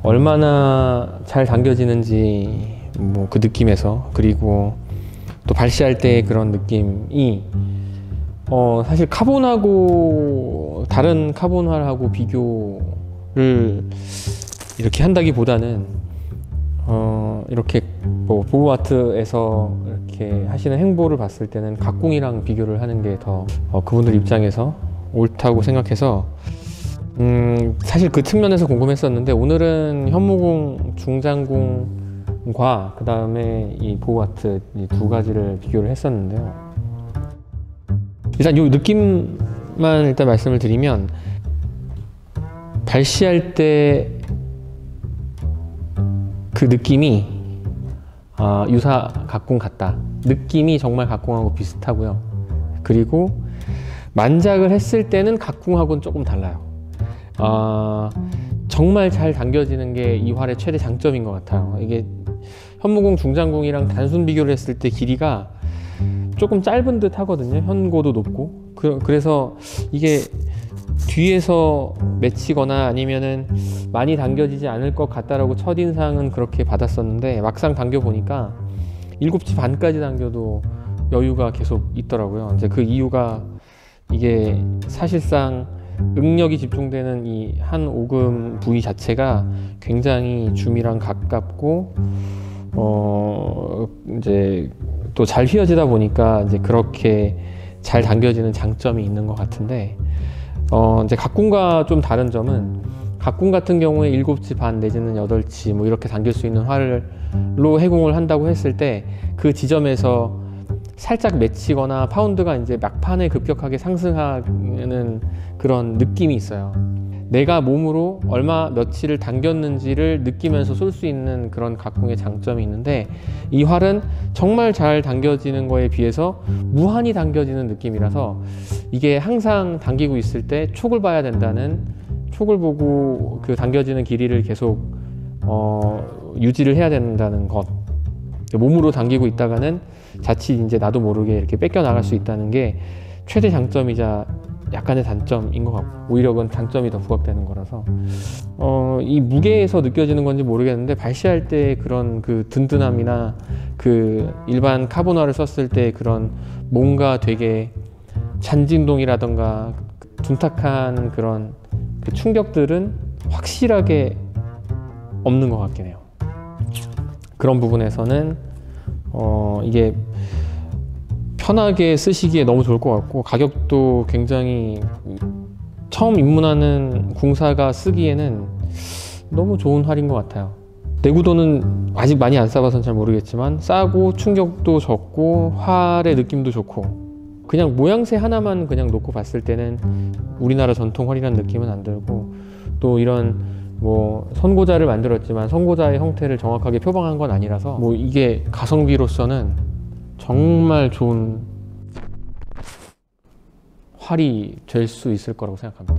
얼마나 잘 당겨지는지 뭐 그 느낌에서, 그리고 또 발시할 때의 그런 느낌이 사실 카본하고 다른 카본활하고 비교를 이렇게 한다기보다는 이렇게 뭐 보호아트에서 이렇게 하시는 행보를 봤을 때는 각궁이랑 비교를 하는 게 더 그분들 입장에서 옳다고 생각해서 사실 그 측면에서 궁금했었는데, 오늘은 현무궁, 중장궁과 그 다음에 이 보호아트 이 두 가지를 비교를 했었는데요. 일단 이 느낌만 일단 말씀을 드리면, 발시할 때 그 느낌이 유사 각궁 같다. 느낌이 정말 각궁하고 비슷하고요. 그리고 만작을 했을 때는 각궁하고는 조금 달라요. 정말 잘 당겨지는 게 이 활의 최대 장점인 것 같아요. 이게 현무궁, 중장궁이랑 단순 비교를 했을 때 길이가 조금 짧은 듯 하거든요. 현고도 높고. 그래서 이게 뒤에서 맺히거나 아니면은 많이 당겨지지 않을 것 같다라고 첫인상은 그렇게 받았었는데, 막상 당겨보니까 7치 반까지 당겨도 여유가 계속 있더라고요. 이제 그 이유가 이게 사실상 응력이 집중되는 이 한 오금 부위 자체가 굉장히 줌이랑 가깝고 이제 또 잘 휘어지다 보니까 이제 그렇게 잘 당겨지는 장점이 있는 것 같은데, 이제 각궁과 좀 다른 점은, 각궁 같은 경우에 7치 반 내지는 8치 뭐 이렇게 당길 수 있는 활로 해궁을 한다고 했을 때 그 지점에서 살짝 맺히거나 파운드가 이제 막판에 급격하게 상승하는 그런 느낌이 있어요. 내가 몸으로 얼마 며칠을 당겼는지를 느끼면서 쏠 수 있는 그런 각궁의 장점이 있는데, 이 활은 정말 잘 당겨지는 거에 비해서 무한히 당겨지는 느낌이라서, 이게 항상 당기고 있을 때 촉을 봐야 된다는, 촉을 보고 그 당겨지는 길이를 계속 유지를 해야 된다는 것, 몸으로 당기고 있다가는 자칫 이제 나도 모르게 이렇게 뺏겨 나갈 수 있다는 게 최대 장점이자 약간의 단점인 것 같고, 오히려 그건 장점이 더 부각되는 거라서 이 무게에서 느껴지는 건지 모르겠는데, 발시할 때 그런 그 든든함이나 그 일반 카본화를 썼을 때 그런 뭔가 되게 잔진동이라던가 둔탁한 그런 그 충격들은 확실하게 없는 것 같긴 해요. 그런 부분에서는 이게 편하게 쓰시기에 너무 좋을 것 같고, 가격도 굉장히 처음 입문하는 궁사가 쓰기에는 너무 좋은 활인 것 같아요. 내구도는 아직 많이 안 써봐서 잘 모르겠지만 싸고 충격도 적고 활의 느낌도 좋고, 그냥 모양새 하나만 그냥 놓고 봤을 때는 우리나라 전통 활이라는 느낌은 안 들고, 또 이런 뭐 선고자를 만들었지만 선고자의 형태를 정확하게 표방한 건 아니라서 뭐 이게 가성비로서는 정말 좋은 활이 될 수 있을 거라고 생각합니다.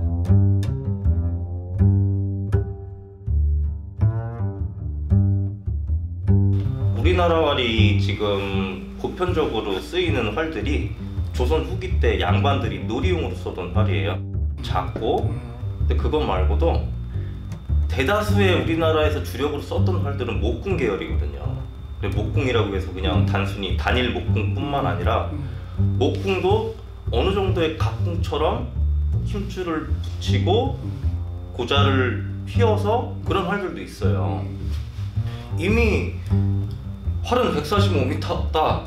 우리나라 활이 지금 보편적으로 쓰이는 활들이 조선 후기 때 양반들이 놀이용으로 쓰던 활이에요. 작고, 근데 그것 말고도 대다수의 우리나라에서 주력으로 썼던 활들은 목궁 계열이거든요. 목궁이라고 해서 그냥 단순히 단일 목궁뿐만 아니라 목궁도 어느 정도의 각궁처럼 힘줄을 붙이고 고자를 휘어서 그런 활들도 있어요. 이미 활은 145m다,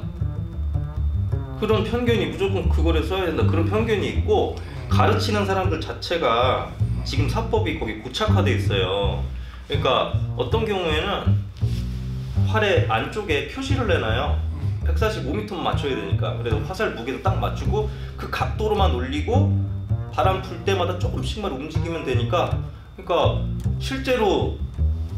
그런 편견이, 무조건 그거를 써야 된다, 그런 편견이 있고, 가르치는 사람들 자체가 지금 사법이 거기 고착화돼 있어요. 그러니까 어떤 경우에는 활의 안쪽에 표시를 내놔요. 145m만 맞춰야 되니까. 그래서 화살 무게도 딱 맞추고 그 각도로만 올리고 바람 불 때마다 조금씩만 움직이면 되니까, 그러니까 실제로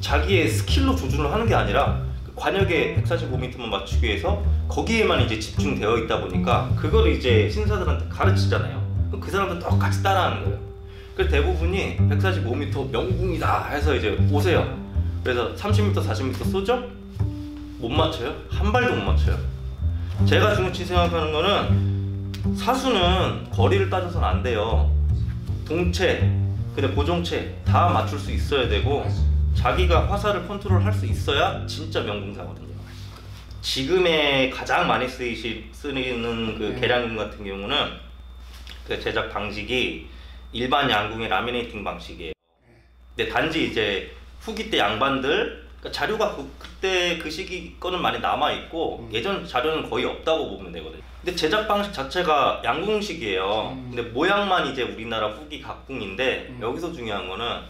자기의 스킬로 조준을 하는 게 아니라 관역에 145m만 맞추기 위해서 거기에만 이제 집중되어 있다 보니까 그걸 이제 신사들한테 가르치잖아요. 그럼 그 사람들 똑같이 따라하는 거예요. 그래서 대부분이 145m 명궁이다 해서 이제 오세요. 그래서 30m, 40m 쏘죠? 못 맞춰요. 한 발도 못 맞춰요. 제가 중요치 생각하는 거는, 사수는 거리를 따져서는 안 돼요. 동체, 그래 고정체 다 맞출 수 있어야 되고, 자기가 화살을 컨트롤할 수 있어야 진짜 명공사거든요. 지금의 가장 많이 쓰이는 그 계량금 같은 경우는 그 제작 방식이 일반 양궁의 라미네이팅 방식이에요. 근데 단지 이제 후기 때 양반들 그러니까 자료가 그때 그 시기 거는 많이 남아 있고 예전 자료는 거의 없다고 보면 되거든요. 근데 제작 방식 자체가 양궁식이에요. 근데 모양만 이제 우리나라 후기 각궁인데 여기서 중요한 거는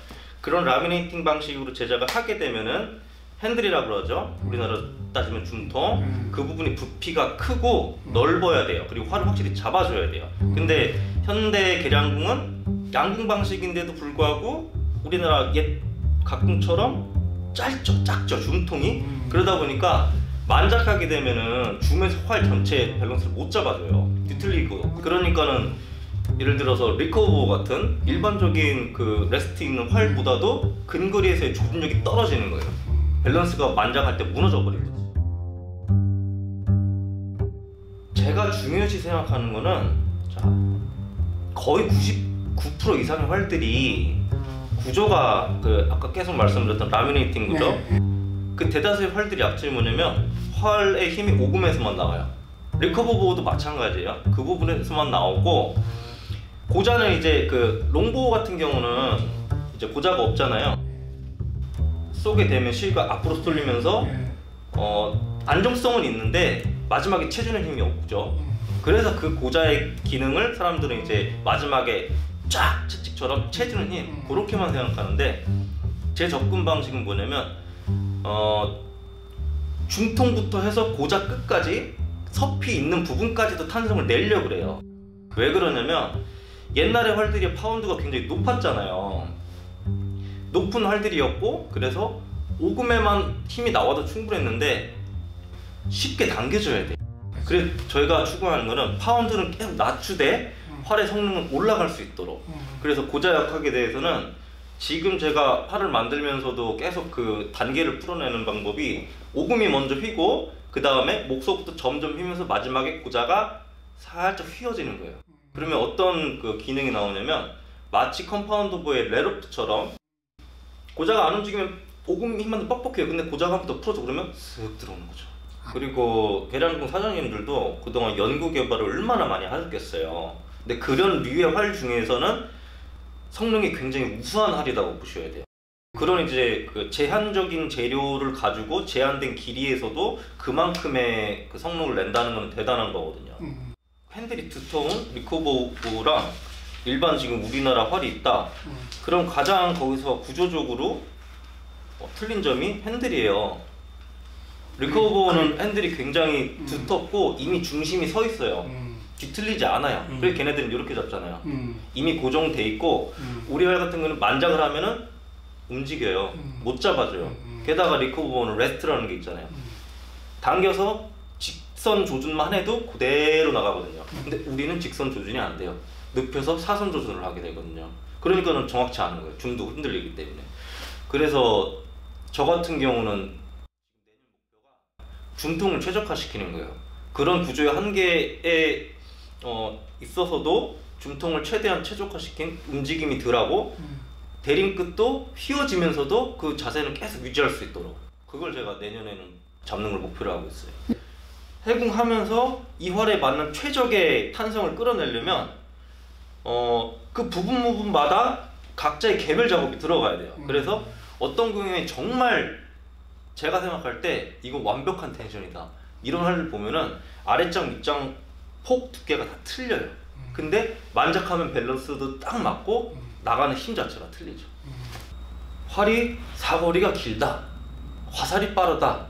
그런 라미네이팅 방식으로 제작을 하게 되면은 핸들이라 그러죠. 우리나라 따지면 중통. 그 부분이 부피가 크고 넓어야 돼요. 그리고 활을 확실히 잡아줘야 돼요. 근데 현대 계량궁은 양궁 방식인데도 불구하고 우리나라 옛 각궁처럼 작죠 중통이. 그러다 보니까 만작하게 되면은 줌에서 활 전체 밸런스를 못 잡아줘요. 뒤틀리고. 그러니까는 예를 들어서 리커버 같은 일반적인 그 레스트 있는 활보다도 근거리에서의 조준력이 떨어지는 거예요. 밸런스가 만작할 때 무너져 버리거든요. 제가 중요시 생각하는 거는 자, 거의 99% 이상의 활들이 구조가 그 아까 계속 말씀드렸던 라미네이팅 구조. 그 대다수의 활들이 약점이 뭐냐면 활의 힘이 오금에서만 나와요. 리커버 보호도 마찬가지예요. 그 부분에서만 나오고 고자는 이제 그 롱보우 같은 경우는 이제 고자가 없잖아요. 쏘게 되면 실가 앞으로 쏠리면서 안정성은 있는데 마지막에 채주는 힘이 없죠. 그래서 그 고자의 기능을 사람들은 이제 마지막에 쫙 채찍처럼 채주는 힘 그렇게만 생각하는데 제 접근 방식은 뭐냐면 중통부터 해서 고자 끝까지 서피 있는 부분까지도 탄성을 내려고 그래요. 왜 그러냐면 옛날에 활들이 파운드가 굉장히 높았잖아요. 높은 활들이었고 그래서 오금에만 힘이 나와도 충분했는데 쉽게 당겨줘야 돼. 그래서 저희가 추구하는 거는 파운드는 계속 낮추되 활의 성능은 올라갈 수 있도록. 그래서 고자역학에 대해서는 지금 제가 활을 만들면서도 계속 그 단계를 풀어내는 방법이 오금이 먼저 휘고 그 다음에 목소부터 점점 휘면서 마지막에 고자가 살짝 휘어지는 거예요. 그러면 어떤 그 기능이 나오냐면 마치 컴파운드 보의 레로프처럼 고자가 안 움직이면 오금 힘만 뻑뻑해요. 근데 고자가 한 번 더 풀어줘 그러면 쓱 들어오는 거죠. 그리고 계량궁 사장님들도 그동안 연구 개발을 얼마나 많이 하셨겠어요. 근데 그런 류의 활 중에서는 성능이 굉장히 우수한 활이라고 보셔야 돼요. 그런 이제 그 제한적인 재료를 가지고 제한된 길이에서도 그만큼의 그 성능을 낸다는 건 대단한 거거든요. 핸들이 두터운 리커버랑 일반 지금 우리나라 활이 있다. 그럼 가장 거기서 구조적으로 틀린 점이 핸들이에요. 리커버는 핸들이 굉장히 두텁고 이미 중심이 서 있어요. 뒤틀리지 않아요. 그래서 걔네들은 이렇게 잡잖아요. 이미 고정돼 있고 우리 활 같은 거는 만작을 하면은 움직여요. 못 잡아줘요. 게다가 리커버는 레스트라는 게 있잖아요. 당겨서 직선 조준만 해도 그대로 나가거든요. 근데 우리는 직선 조준이 안 돼요. 눕혀서 사선 조준을 하게 되거든요. 그러니까는 정확치 않은 거예요. 줌도 흔들리기 때문에. 그래서 저 같은 경우는 중통을 최적화시키는 거예요. 그런 구조의 한계에 있어서도 중통을 최대한 최적화시킨 움직임이 덜하고 대림 끝도 휘어지면서도 그 자세는 계속 유지할 수 있도록 그걸 제가 내년에는 잡는 걸 목표로 하고 있어요. 해궁하면서 이 활에 맞는 최적의 탄성을 끌어내려면 그 부분마다 각자의 개별 작업이 들어가야 돼요. 그래서 어떤 경우에 정말 제가 생각할 때 이거 완벽한 텐션이다 이런 활을 보면은 아랫장 밑장 폭 두께가 다 틀려요. 근데 만작하면 밸런스도 딱 맞고 나가는 힘 자체가 틀리죠. 활이 사거리가 길다, 화살이 빠르다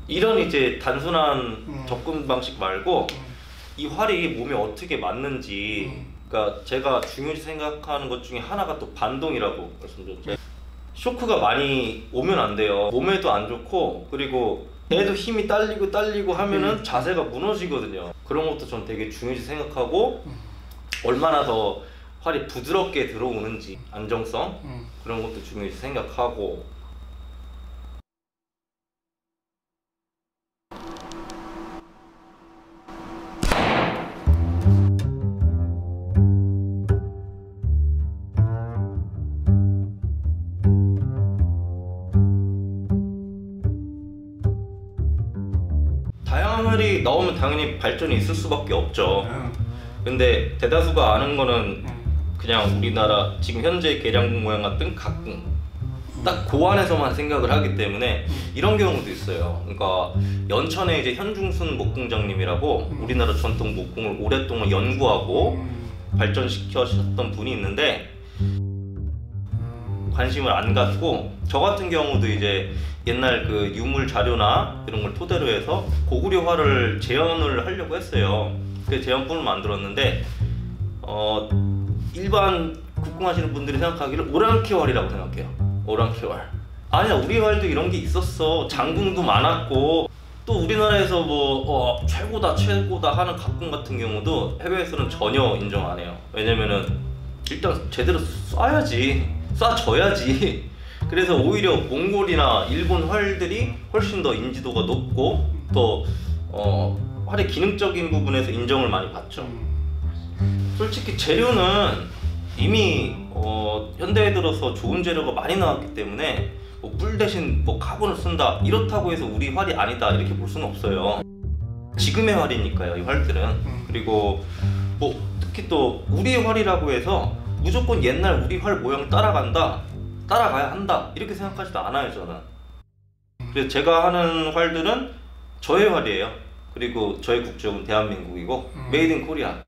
이런 이제 단순한 접근 방식 말고 이 활이 몸에 어떻게 맞는지 그러니까 제가 중요시 생각하는 것 중에 하나가 또 반동이라고 말씀드렸죠. 쇼크가 많이 오면 안 돼요. 몸에도 안 좋고 그리고 애도 힘이 딸리고 하면은 자세가 무너지거든요. 그런 것도 전 되게 중요시 생각하고 얼마나 더 활이 부드럽게 들어오는지 안정성 그런 것도 중요시 생각하고 다양한 활이 나오면 당연히 발전이 있을 수밖에 없죠. 근데 대다수가 아는 거는 그냥 우리나라 지금 현재 계량국 모양 같은 각궁 딱 그 안에서만 생각을 하기 때문에 이런 경우도 있어요. 그러니까 연천에 이제 현중순 목공장님이라고 우리나라 전통 목공을 오랫동안 연구하고 발전시켜셨던 분이 있는데 관심을 안 갖고 저 같은 경우도 이제 옛날 그 유물 자료나 이런 걸 토대로 해서 고구려화를 재현을 하려고 했어요. 그 재현품을 만들었는데 일반 국궁하시는 분들이 생각하기를 오랑캐활이라고 생각해요. 오랑캐활. 아니야, 우리 활도 이런 게 있었어. 장궁도 많았고 또 우리나라에서 뭐 최고다 하는 각궁 같은 경우도 해외에서는 전혀 인정 안 해요. 왜냐면은 일단 제대로 쏴줘야지. 그래서 오히려 몽골이나 일본 활들이 훨씬 더 인지도가 높고 또 활의 기능적인 부분에서 인정을 많이 받죠. 솔직히 재료는 이미 현대에 들어서 좋은 재료가 많이 나왔기 때문에 뭐 뿔 대신 뭐 카본을 쓴다 이렇다고 해서 우리 활이 아니다 이렇게 볼 수는 없어요. 지금의 활이니까요, 이 활들은. 그리고 뭐 특히 또 우리의 활이라고 해서 무조건 옛날 우리 활 모양 따라가야 한다 이렇게 생각하지도 않아요, 저는. 그래서 제가 하는 활들은 저의 활이에요. 그리고 저의 국적은 대한민국이고 메이드 인 코리아.